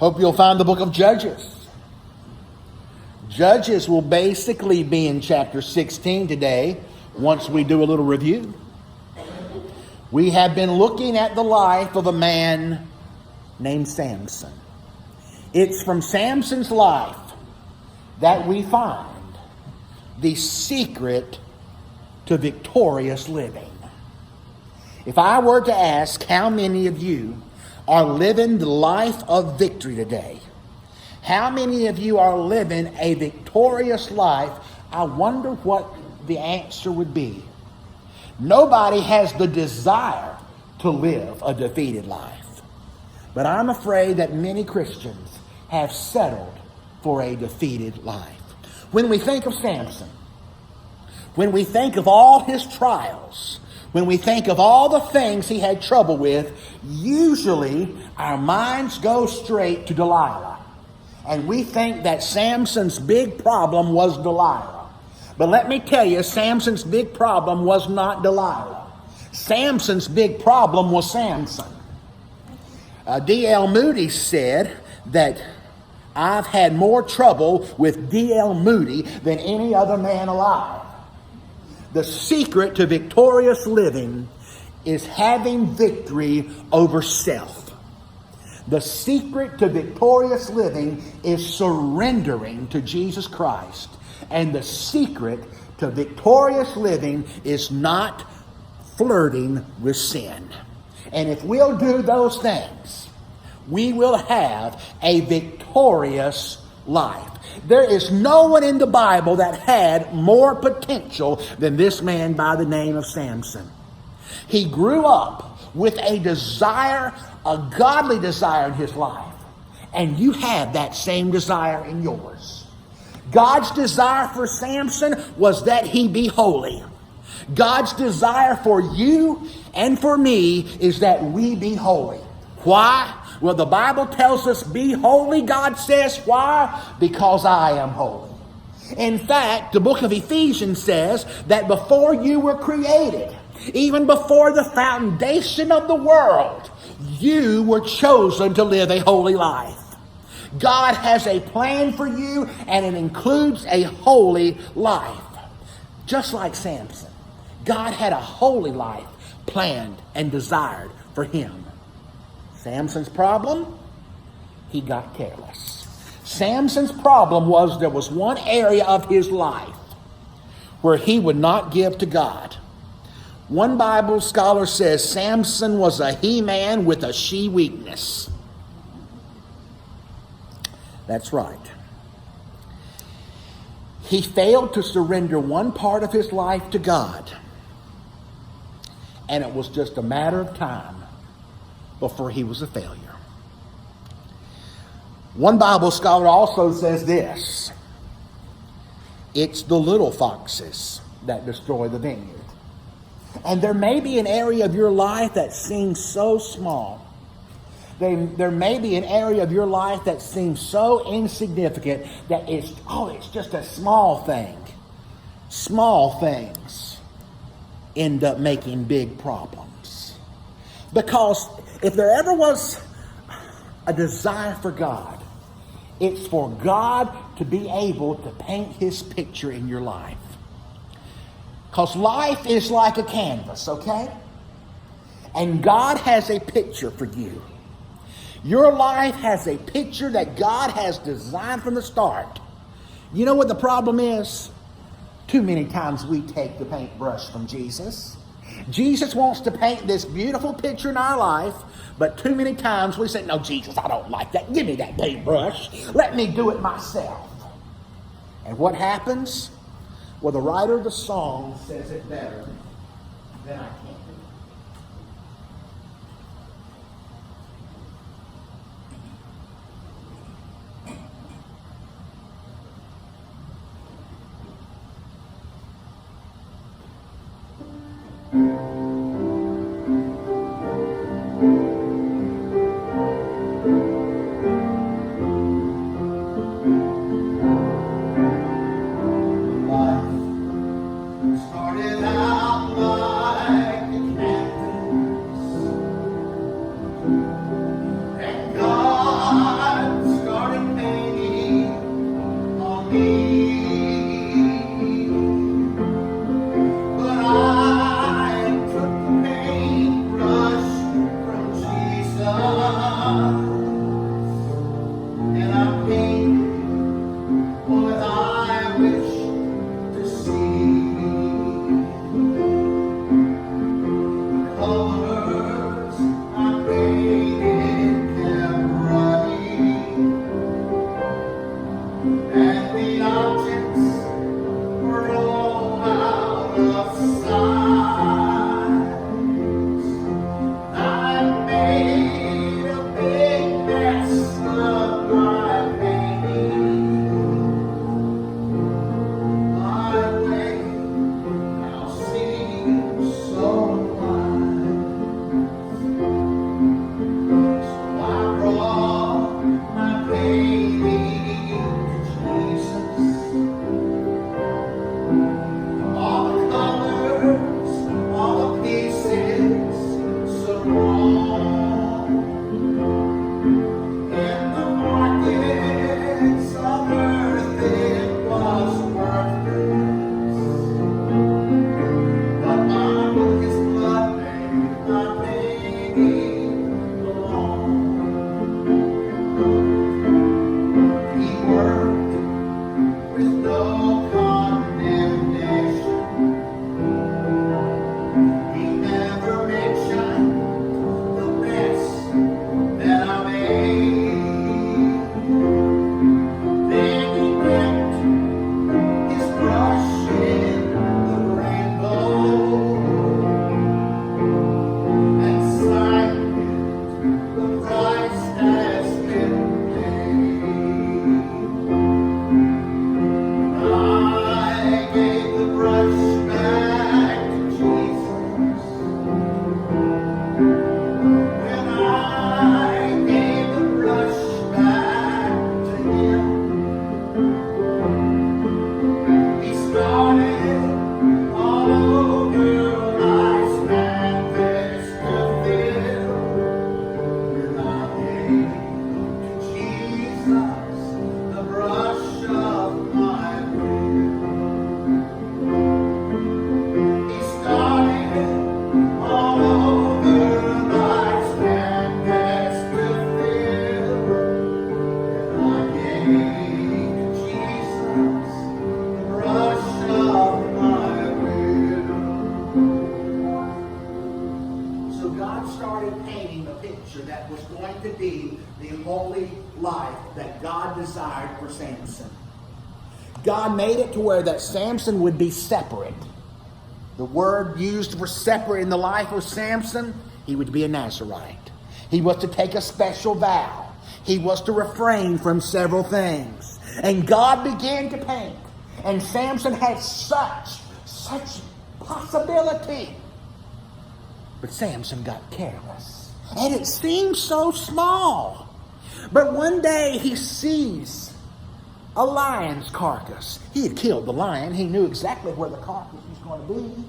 Hope you'll find the book of Judges. Judges will basically be in chapter 16 today, once we do a little review. We have been looking at the life of a man named Samson. It's from Samson's life that we find the secret to victorious living. If I were to ask how many of you are living the life of victory today, how many of you are living a victorious life, I wonder what the answer would be. Nobody has the desire to live a defeated life. But I'm afraid that many Christians have settled for a defeated life. When we think of Samson, when we think of all his trials, when we think of all the things he had trouble with, usually our minds go straight to Delilah. And we think that Samson's big problem was Delilah. But let me tell you, Samson's big problem was not Delilah. Samson's big problem was Samson. D.L. Moody said that I've had more trouble with D.L. Moody than any other man alive. The secret to victorious living is having victory over self. The secret to victorious living is surrendering to Jesus Christ. And the secret to victorious living is not flirting with sin. And if we'll do those things, we will have a victorious life. There is no one in the Bible that had more potential than this man by the name of Samson. He grew up with a desire, a godly desire in his life. And you have that same desire in yours. God's desire for Samson was that he be holy. God's desire for you and for me is that we be holy. Why? Well, the Bible tells us, be holy, God says. Why? Because I am holy. In fact, the book of Ephesians says that before you were created, even before the foundation of the world, you were chosen to live a holy life. God has a plan for you, and it includes a holy life. Just like Samson, God had a holy life planned and desired for him. Samson's problem? He got careless. Samson's problem was there was one area of his life where he would not give to God. One Bible scholar says Samson was a he-man with a she-weakness. That's right. He failed to surrender one part of his life to God. And it was just a matter of time before he was a failure. One Bible scholar also says this: it's the little foxes that destroy the vineyard. And there may be an area of your life that seems so small. There may be an area of your life that seems so insignificant that it's just a small thing. Small things end up making big problems. Because if there ever was a desire for God, it's for God to be able to paint his picture in your life. Because life is like a canvas, okay? And God has a picture for you. Your life has a picture that God has designed from the start. You know what the problem is? Too many times we take the paintbrush from Jesus. Jesus wants to paint this beautiful picture in our life, but too many times we say, no, Jesus, I don't like that. Give me that paintbrush. Let me do it myself. And what happens? Well, the writer of the song says it better than I can. Started out like God made it to where that Samson would be separate. The word used for separate in the life of Samson, he would be a Nazarite. He was to take a special vow. He was to refrain from several things. And God began to paint. And Samson had such possibility. But Samson got careless. And it seemed so small. But one day he sees a lion's carcass. He had killed the lion. He knew exactly where the carcass was going to be.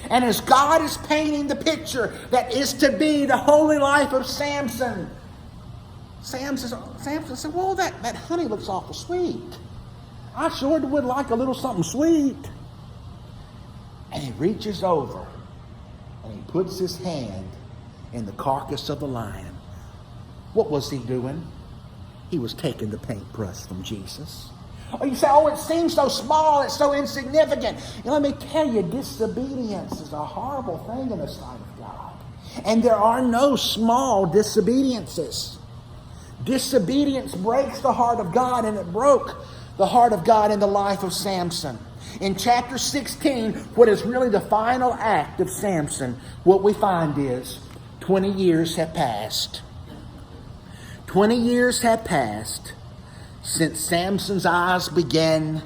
And as God is painting the picture that is to be the holy life of Samson, Samson said, well, that honey looks awful sweet. I sure would like a little something sweet. And he reaches over and he puts his hand in the carcass of the lion. What was he doing? He was taking the paintbrush from Jesus. Oh, you say, oh, it seems so small, it's so insignificant. And let me tell you, disobedience is a horrible thing in the sight of God. And there are no small disobediences. Disobedience breaks the heart of God, and it broke the heart of God in the life of Samson. In chapter 16, what is really the final act of Samson, what we find is 20 years have passed. 20 years have passed since Samson's eyes began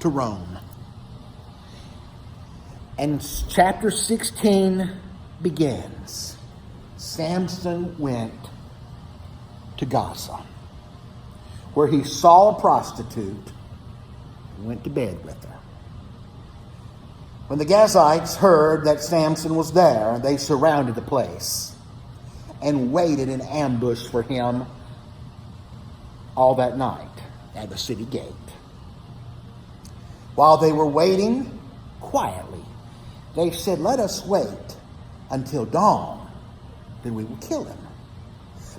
to roam. And chapter 16 begins. Samson went to Gaza, where he saw a prostitute and went to bed with her. When the Gazites heard that Samson was there, they surrounded the place and waited in ambush for him all that night at the city gate. While they were waiting quietly, they said, let us wait until dawn, then we will kill him.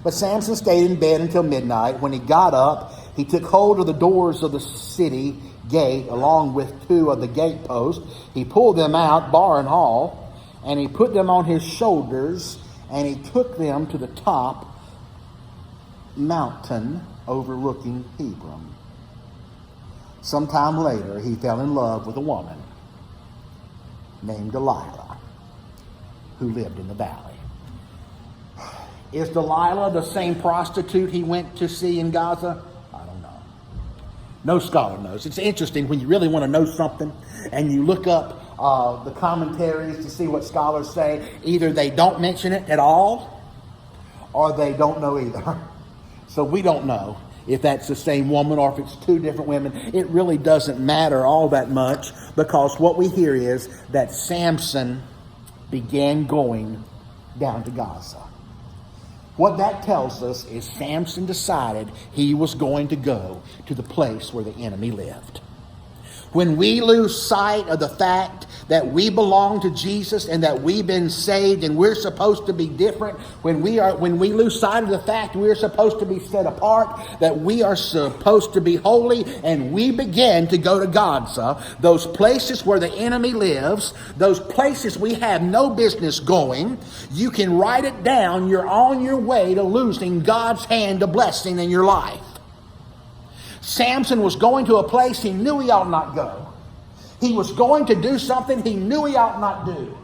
But Samson stayed in bed until midnight. When he got up, he took hold of the doors of the city gate along with two of the gateposts. He pulled them out, bar and all, and he put them on his shoulders, and he took them to the top mountain overlooking Hebron. Sometime later, he fell in love with a woman named Delilah, who lived in the valley. Is Delilah the same prostitute he went to see in Gaza? I don't know. No scholar knows. It's interesting when you really want to know something and you look up the commentaries to see what scholars say. Either they don't mention it at all or they don't know either. So we don't know if that's the same woman or if it's two different women. It really doesn't matter all that much, because what we hear is that Samson began going down to Gaza. What that tells us is Samson decided he was going to go to the place where the enemy lived. When we lose sight of the fact that we belong to Jesus and that we've been saved and we're supposed to be different, when we lose sight of the fact we're supposed to be set apart, that we are supposed to be holy, and we begin to go to Gaza, those places where the enemy lives, those places we have no business going, you can write it down, you're on your way to losing God's hand of blessing in your life. Samson was going to a place he knew he ought not go. He was going to do something he knew he ought not do.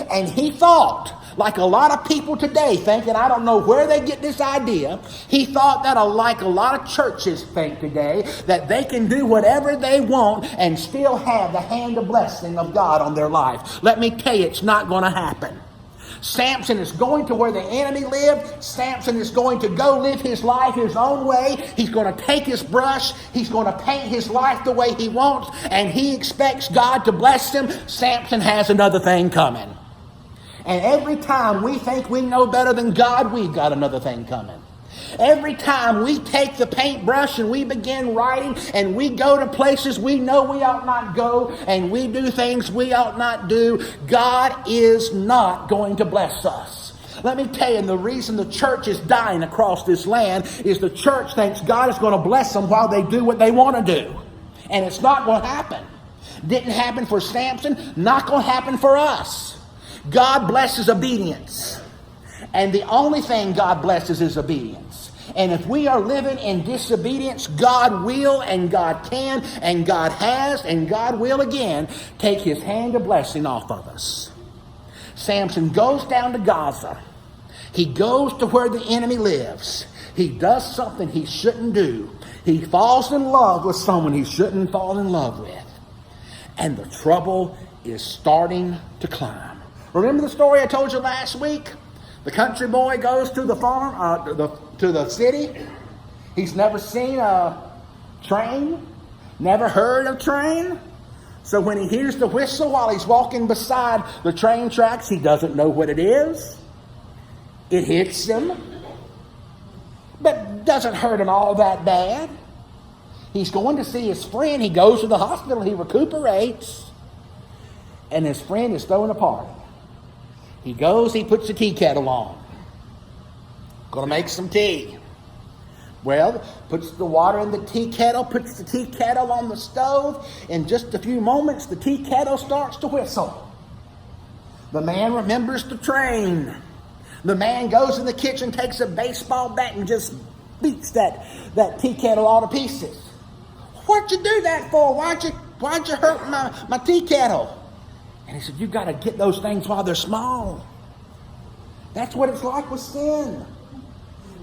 And he thought, like a lot of people today think, and I don't know where they get this idea, he thought that like a lot of churches think today, that they can do whatever they want and still have the hand of blessing of God on their life. Let me tell you, it's not going to happen. Samson is going to where the enemy lived. Samson is going to go live his life his own way. He's going to take his brush. He's going to paint his life the way he wants, and he expects God to bless him. Samson has another thing coming. And every time we think we know better than God, we've got another thing coming. Every time we take the paintbrush and we begin writing and we go to places we know we ought not go and we do things we ought not do, God is not going to bless us. Let me tell you, the reason the church is dying across this land is the church thinks God is going to bless them while they do what they want to do. And it's not going to happen. Didn't happen for Samson, not going to happen for us. God blesses obedience. And the only thing God blesses is obedience. And if we are living in disobedience, God will and God can and God has and God will again take his hand of blessing off of us. Samson goes down to Gaza. He goes to where the enemy lives. He does something he shouldn't do. He falls in love with someone he shouldn't fall in love with. And the trouble is starting to climb. Remember the story I told you last week? The country boy goes to the farm, to the city. He's never seen a train, never heard of train. So when he hears the whistle while he's walking beside the train tracks, he doesn't know what it is. It hits him, but doesn't hurt him all that bad. He's going to see his friend. He goes to the hospital. He recuperates, and his friend is throwing a party. He goes, he puts the tea kettle on. Going to make some tea. Well, puts the water in the tea kettle, puts the tea kettle on the stove. In just a few moments, the tea kettle starts to whistle. The man remembers the train. The man goes in the kitchen, takes a baseball bat, and just beats that tea kettle all to pieces. What'd you do that for? Why'd you hurt my tea kettle? And he said, you've got to get those things while they're small. That's what it's like with sin.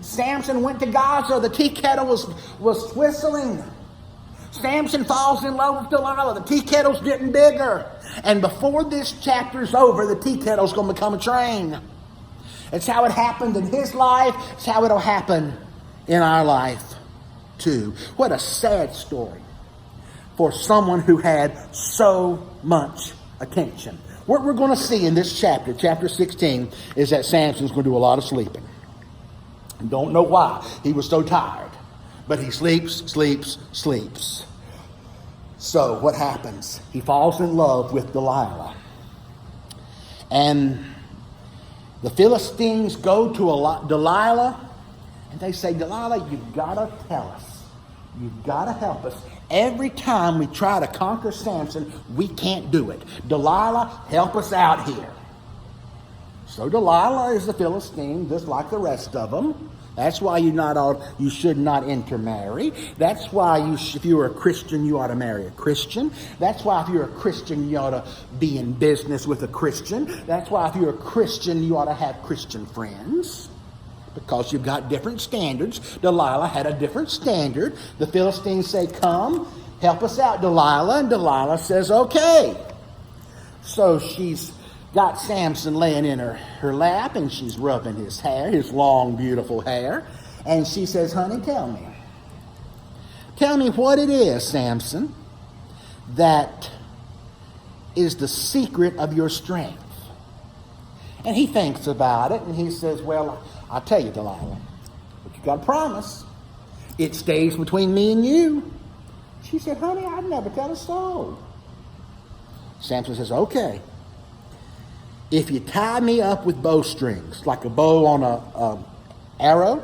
Samson went to Gaza. The tea kettle was whistling. Samson falls in love with Delilah. The tea kettle's getting bigger. And before this chapter's over, the tea kettle's going to become a train. It's how it happened in his life. It's how it'll happen in our life too. What a sad story for someone who had so much attention. What we're going to see in this chapter 16, is that Samson's going to do a lot of sleeping. Don't know why. He was so tired. But he sleeps. So what happens? He falls in love with Delilah. And the Philistines go to Delilah, and they say, Delilah, you've got to tell us. You've got to help us. Every time we try to conquer Samson, we can't do it. Delilah, help us out here. So Delilah is the Philistine, just like the rest of them. That's why you should not intermarry. That's why if you're a Christian, you ought to marry a Christian. That's why if you're a Christian, you ought to be in business with a Christian. That's why if you're a Christian, you ought to have Christian friends. Because you've got different standards. Delilah had a different standard. The Philistines say, come, help us out, Delilah. And Delilah says, okay. So she's got Samson laying in her lap, and she's rubbing his hair, his long, beautiful hair. And she says, honey, tell me. Tell me what it is, Samson, that is the secret of your strength. And he thinks about it, and he says, well, I'll tell you, Delilah, but you got to promise. It stays between me and you. She said, honey, I'd never tell a soul. Samson says, okay. If you tie me up with bowstrings, like a bow on a arrow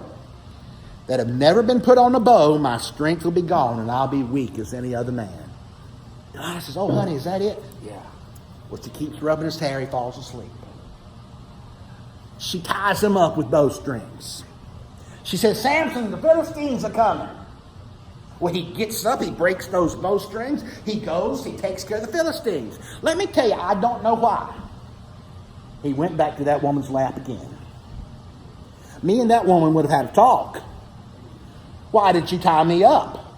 that have never been put on a bow, my strength will be gone and I'll be weak as any other man. Delilah says, oh, honey, is that it? Yeah. Well, she keeps rubbing his hair, he falls asleep. She ties him up with bowstrings. She says, Samson, the Philistines are coming. Well, he gets up, he breaks those bowstrings, he goes, he takes care of the Philistines. Let me tell you, I don't know why. He went back to that woman's lap again. Me and that woman would have had a talk. Why did you tie me up?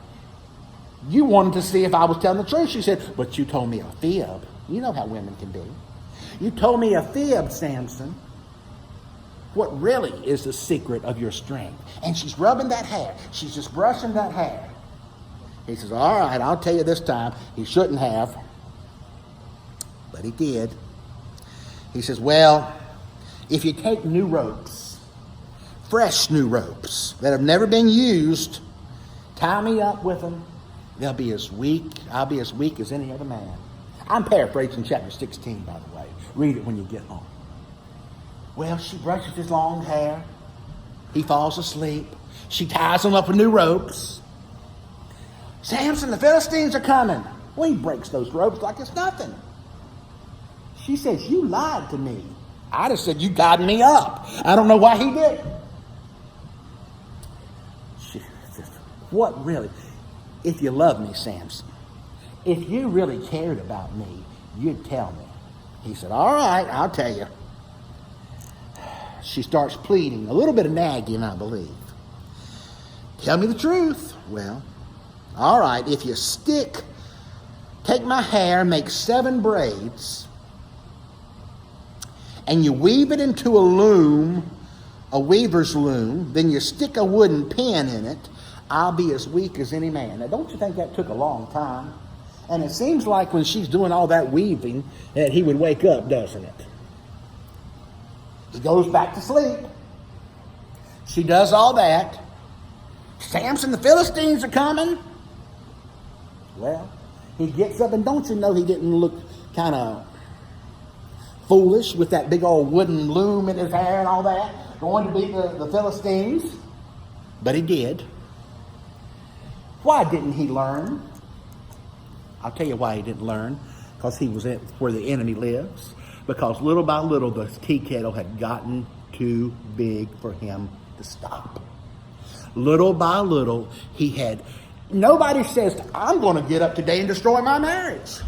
You wanted to see if I was telling the truth. She said, but you told me a fib. You know how women can be. You told me a fib, Samson. What really is the secret of your strength? And she's rubbing that hair. She's just brushing that hair. He says, all right, I'll tell you this time. He shouldn't have, but he did. He says, well, if you take new ropes, fresh new ropes that have never been used, tie me up with them, I'll be as weak as any other man. I'm paraphrasing chapter 16, by the way. Read it when you get home. Well, she brushes his long hair. He falls asleep. She ties him up with new ropes. Samson, the Philistines are coming. Well, he breaks those ropes like it's nothing. She says, you lied to me. I'd have said, you tied me up. I don't know why he did. She says, what really? If you love me, Samson, if you really cared about me, you'd tell me. He said, all right, I'll tell you. She starts pleading, a little bit of nagging, I believe. Tell me the truth. Well, all right, if you take my hair, make 7 braids, and you weave it into a loom, a weaver's loom, then you stick a wooden pin in it, I'll be as weak as any man. Now, don't you think that took a long time? And it seems like when she's doing all that weaving that he would wake up, doesn't it? He goes back to sleep. She does all that. Samson, the Philistines are coming. Well, he gets up, and don't you know he didn't look kind of foolish with that big old wooden loom in his hair and all that, going to beat the Philistines? But he did. Why didn't he learn? I'll tell you why he didn't learn. Because he was where the enemy lives. Because little by little, the tea kettle had gotten too big for him to stop. Little by little, nobody says, I'm going to get up today and destroy my marriage.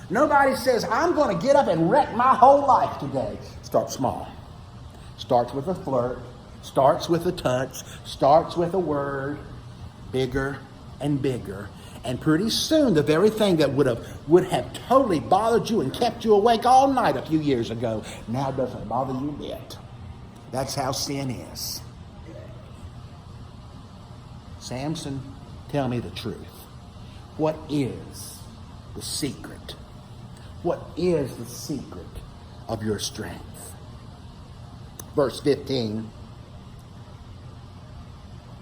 Nobody says, I'm going to get up and wreck my whole life today. Start small. Starts with a flirt. Starts with a touch. Starts with a word. Bigger and bigger. And pretty soon, the very thing that would have totally bothered you and kept you awake all night a few years ago, now doesn't bother you a bit. That's how sin is. Samson, tell me the truth. What is the secret? What is the secret of your strength? Verse 15.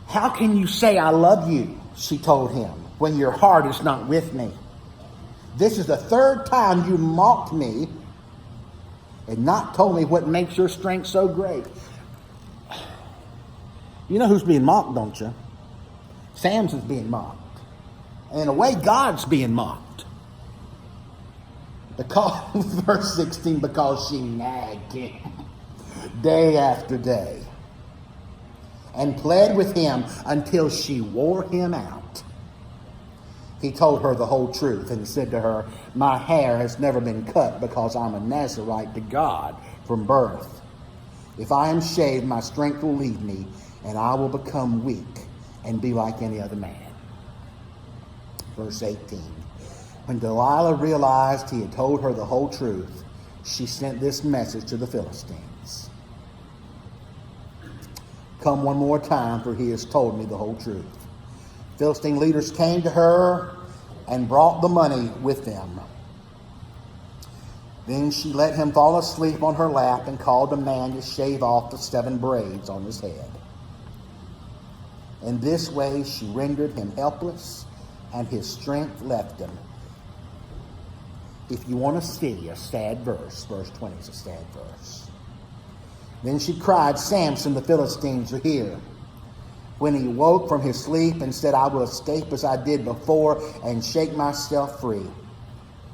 How can you say I love you, she told him, when your heart is not with me? This is the 3rd time you mocked me and not told me what makes your strength so great. You know who's being mocked, don't you? Samson's being mocked. And in a way, God's being mocked. Because, verse 16, because she nagged him. day after day, and pled with him until she wore him out. He told her the whole truth and said to her, "My hair has never been cut because I'm a Nazarite to God from birth. If I am shaved, my strength will leave me, and I will become weak and be like any other man." Verse 18. When Delilah realized he had told her the whole truth, she sent this message to the Philistines: "Come one more time, for he has told me the whole truth." Philistine leaders came to her and brought the money with them. Then she let him fall asleep on her lap and called a man to shave off the 7 braids on his head. In this way she rendered him helpless, and his strength left him. If you want to see a sad verse, verse 20 is a sad verse. Then she cried, "Samson, the Philistines are here." When he woke from his sleep and said, "I will escape as I did before and shake myself free."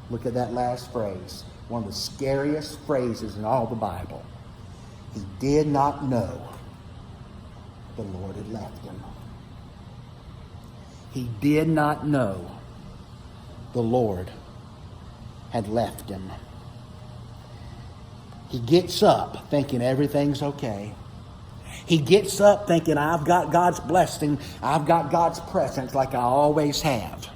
Look at that last phrase. One of the scariest phrases in all the Bible. He did not know the Lord had left him. He did not know the Lord had left him. He gets up thinking everything's okay. He gets up thinking, I've got God's blessing, I've got God's presence like I always have.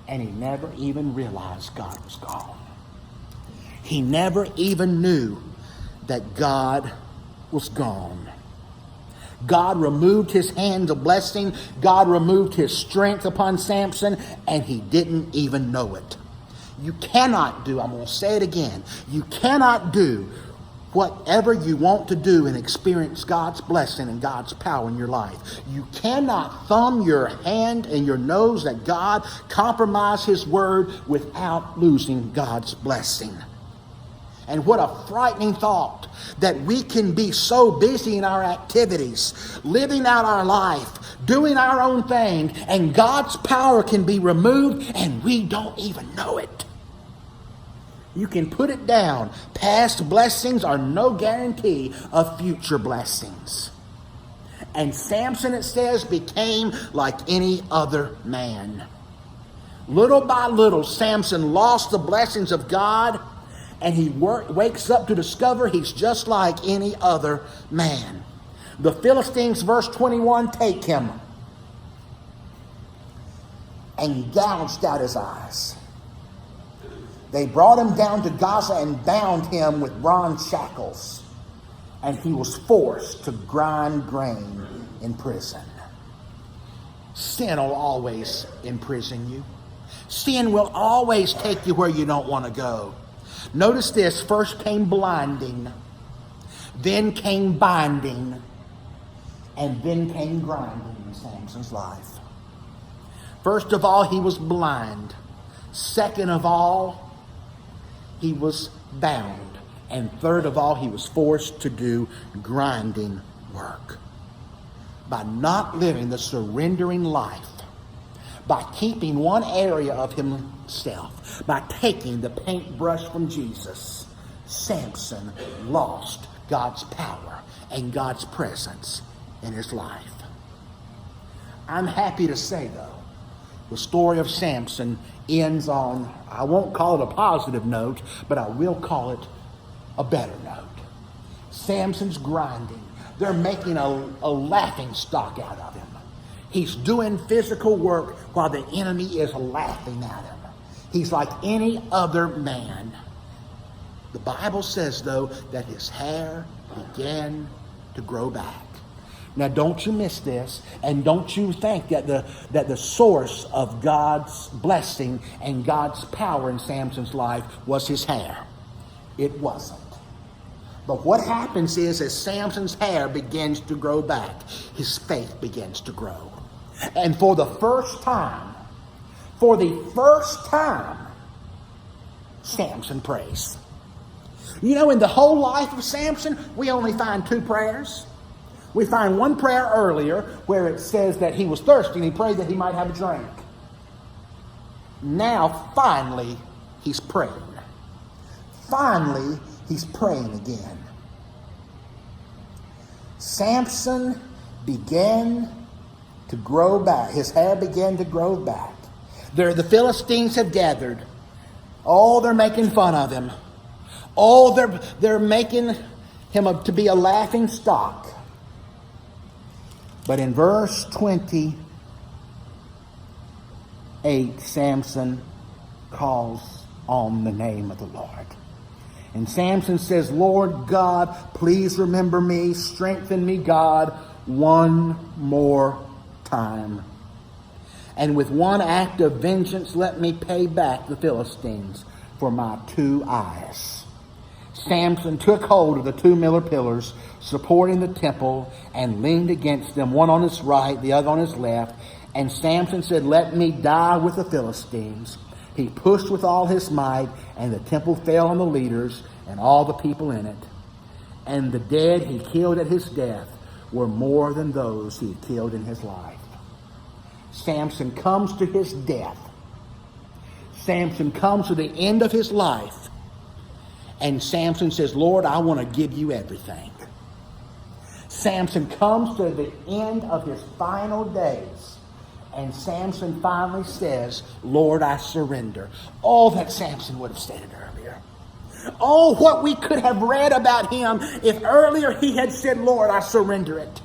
And he never even realized God was gone. He never even knew that God was gone. God removed his hand of blessing. God removed his strength upon Samson, and he didn't even know it. You cannot do, I'm going to say it again, you cannot do whatever you want to do and experience God's blessing and God's power in your life. You cannot thumb your hand and your nose at God, compromise his word without losing God's blessing. And what a frightening thought that we can be so busy in our activities, living out our life, doing our own thing, and God's power can be removed and we don't even know it. You can put it down. Past blessings are no guarantee of future blessings. And Samson, it says, became like any other man. Little by little, Samson lost the blessings of God, and he wakes up to discover he's just like any other man. The Philistines, verse 21, take him and gouged out his eyes. They brought him down to Gaza and bound him with bronze shackles, and he was forced to grind grain in prison. Sin will always imprison you. Sin will always take you where you don't want to go. Notice this, first came blinding, then came binding, and then came grinding in Samson's life. First of all, he was blind. Second of all, he was bound. And third of all, he was forced to do grinding work. By not living the surrendering life, by keeping one area of himself, by taking the paintbrush from Jesus, Samson lost God's power and God's presence in his life. I'm happy to say, though, the story of Samson ends on, I won't call it a positive note, but I will call it a better note. Samson's grinding. They're making a laughing stock out of him. He's doing physical work while the enemy is laughing at him. He's like any other man. The Bible says, though, that his hair began to grow back. Now, don't you miss this, and don't you think that the source of God's blessing and God's power in Samson's life was his hair. It wasn't. But what happens is, as Samson's hair begins to grow back, his faith begins to grow. And for the first time, Samson prays. You know, in the whole life of Samson, we only find 2 prayers. We find one prayer earlier where it says that he was thirsty and he prayed that he might have a drink. Now, finally, he's praying. Finally, he's praying again. Samson began to grow back. His hair began to grow back. The Philistines have gathered. Oh, they're making fun of him. Oh, they're making him to be a laughing stock. But in verse 28, Samson calls on the name of the Lord. And Samson says, Lord God, please remember me, strengthen me, God, one more time. And with one act of vengeance, let me pay back the Philistines for my 2 eyes. Samson took hold of the 2 pillar pillars supporting the temple and leaned against them, one on his right, the other on his left. And Samson said, let me die with the Philistines. He pushed with all his might, and the temple fell on the leaders and all the people in it. And the dead he killed at his death were more than those he had killed in his life. Samson comes to his death. Samson comes to the end of his life. And Samson says, Lord, I want to give you everything. Samson comes to the end of his final days. And Samson finally says, Lord, I surrender. All that Samson would have stated earlier. Oh, what we could have read about him if earlier he had said, Lord, I surrender it.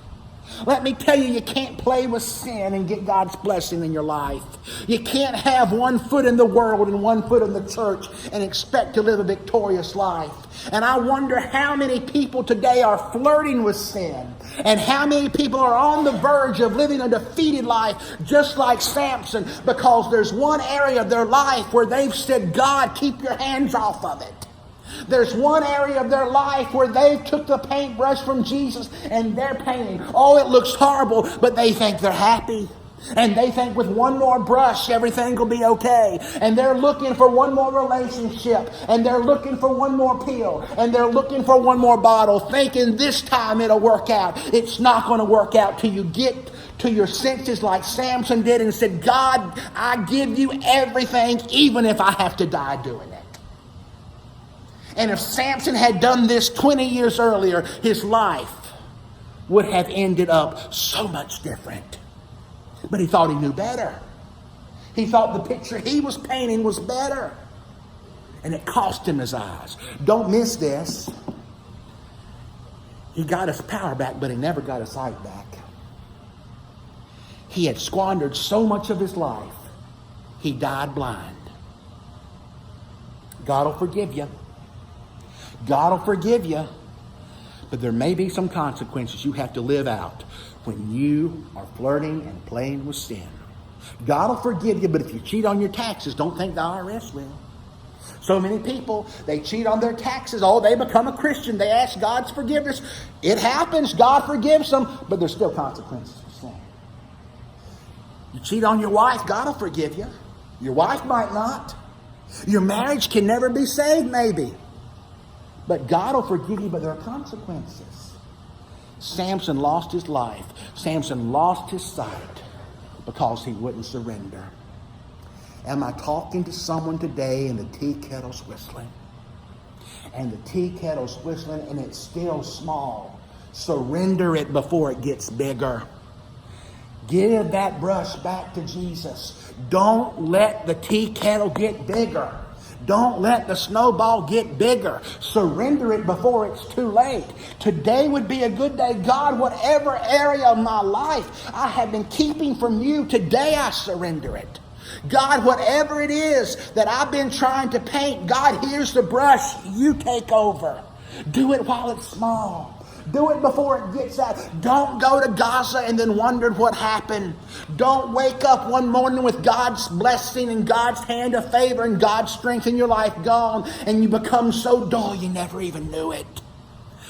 Let me tell you, you can't play with sin and get God's blessing in your life. You can't have one foot in the world and one foot in the church and expect to live a victorious life. And I wonder how many people today are flirting with sin, and how many people are on the verge of living a defeated life just like Samson, because there's one area of their life where they've said, God, keep your hands off of it. There's one area of their life where they took the paintbrush from Jesus and they're painting. Oh, it looks horrible, but they think they're happy. And they think with one more brush, everything will be okay. And they're looking for one more relationship. And they're looking for one more pill. And they're looking for one more bottle, thinking this time it'll work out. It's not going to work out till you get to your senses like Samson did and said, God, I give you everything, even if I have to die doing it. And if Samson had done this 20 years earlier, his life would have ended up so much different. But he thought he knew better. He thought the picture he was painting was better. And it cost him his eyes. Don't miss this. He got his power back, but he never got his sight back. He had squandered so much of his life, he died blind. God will forgive you. God will forgive you, but there may be some consequences you have to live out when you are flirting and playing with sin. God will forgive you, but if you cheat on your taxes, don't think the IRS will. So many people, they cheat on their taxes. Oh, they become a Christian. They ask God's forgiveness. It happens. God forgives them, but there's still consequences for sin. You cheat on your wife, God will forgive you. Your wife might not. Your marriage can never be saved, maybe. But God will forgive you, but there are consequences. Samson lost his life. Samson lost his sight because he wouldn't surrender. Am I talking to someone today and the tea kettle's whistling? And the tea kettle's whistling and it's still small. Surrender it before it gets bigger. Give that brush back to Jesus. Don't let the tea kettle get bigger. Don't let the snowball get bigger. Surrender it before it's too late. Today would be a good day. God, whatever area of my life I have been keeping from you, today I surrender it. God, whatever it is that I've been trying to paint, God, here's the brush. You take over. Do it while it's small. Do it before it gets out. Don't go to Gaza and then wonder what happened. Don't wake up one morning with God's blessing and God's hand of favor and God's strength in your life gone, and you become so dull you never even knew it.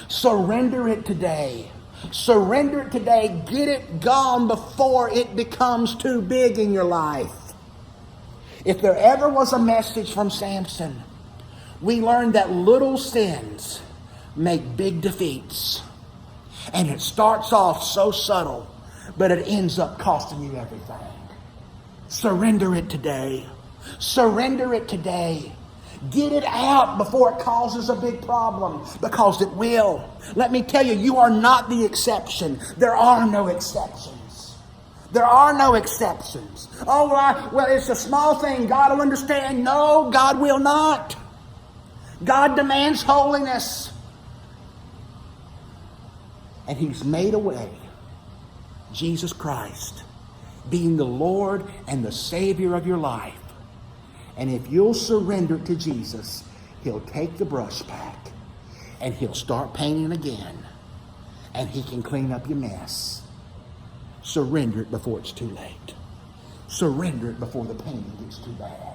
Surrender it today. Surrender it today. Get it gone before it becomes too big in your life. If there ever was a message from Samson, we learned that little sins make big defeats. And it starts off so subtle, but it ends up costing you everything. Surrender it today. Surrender it today. Get it out before it causes a big problem, because it will. Let me tell you, you are not the exception. There are no exceptions. There are no exceptions. Oh, well, it's a small thing. God will understand. No, God will not. God demands holiness. And He's made a way. Jesus Christ being the Lord and the Savior of your life. And if you'll surrender to Jesus, He'll take the brush back and He'll start painting again. And He can clean up your mess. Surrender it before it's too late. Surrender it before the painting gets too bad.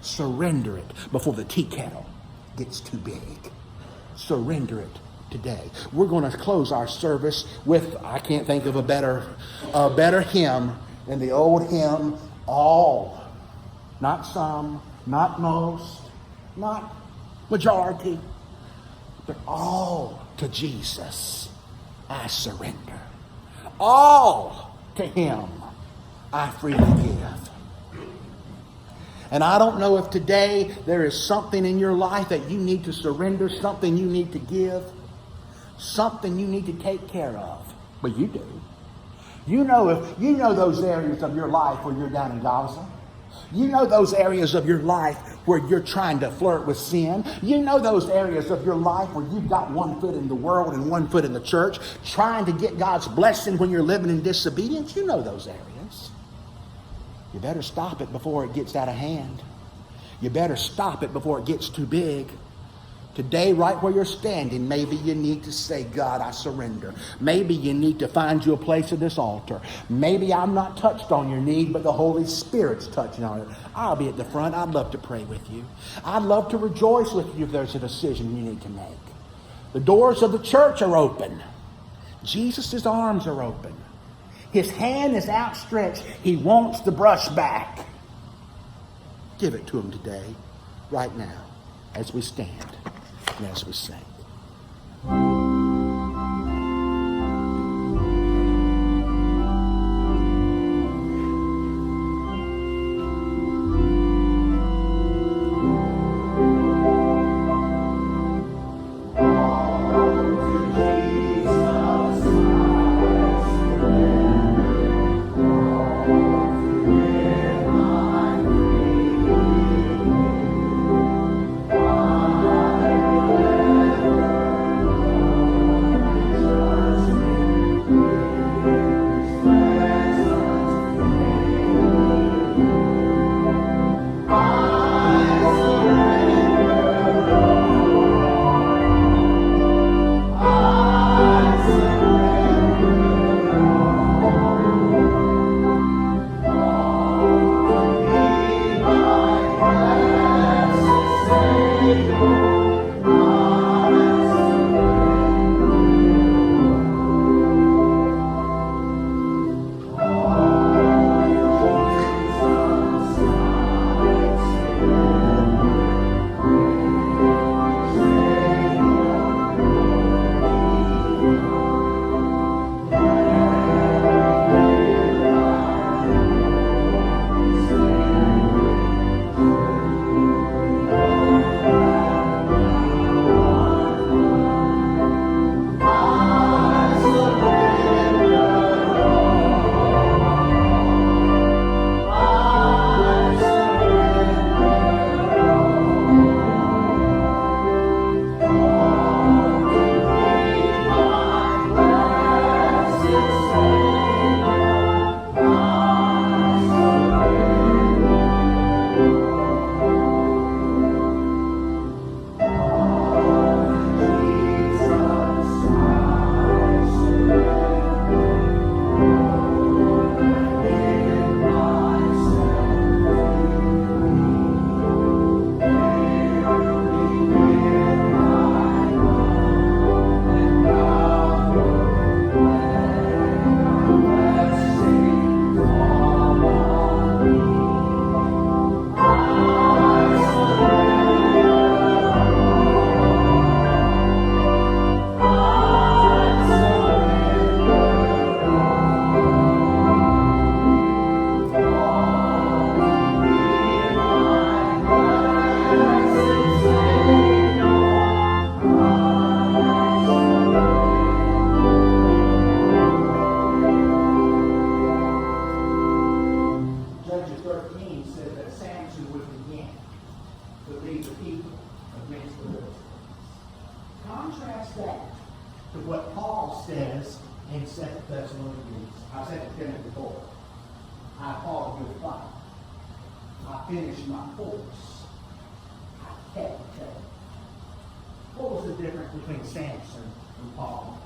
Surrender it before the tea kettle gets too big. Surrender it today. We're going to close our service with, I can't think of a better hymn than the old hymn, All. Not some, not most, not majority, but all to Jesus I surrender. All to Him I freely give. And I don't know if today there is something in your life that you need to surrender, something you need to give, something you need to take care of. But you do. You know those areas of your life where you're down in Gaza. You know those areas of your life where you're trying to flirt with sin. You know those areas of your life where you've got one foot in the world and one foot in the church, trying to get God's blessing when you're living in disobedience. You know those areas. You better stop it before it gets out of hand. You better stop it before it gets too big. Today, right where you're standing, maybe you need to say, God, I surrender. Maybe you need to find you a place at this altar. Maybe I'm not touched on your need, but the Holy Spirit's touching on it. I'll be at the front. I'd love to pray with you. I'd love to rejoice with you if there's a decision you need to make. The doors of the church are open. Jesus' arms are open. His hand is outstretched. He wants the brush back. Give it to Him today, right now, as we stand. And as we sing. Paul says in 2 Thessalonians, 2 Timothy 4, I fought a good fight. I finished my course. I kept faith. What was the difference between Samson and Paul?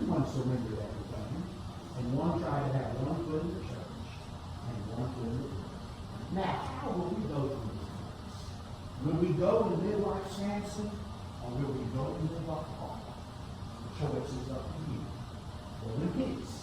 One surrendered everything, and one tried to have one foot in the church and one foot in the world. Now, how will we go through this place? Will we go and live like Samson, or will we go and live like Paul? The choice is up to you. Go in peace.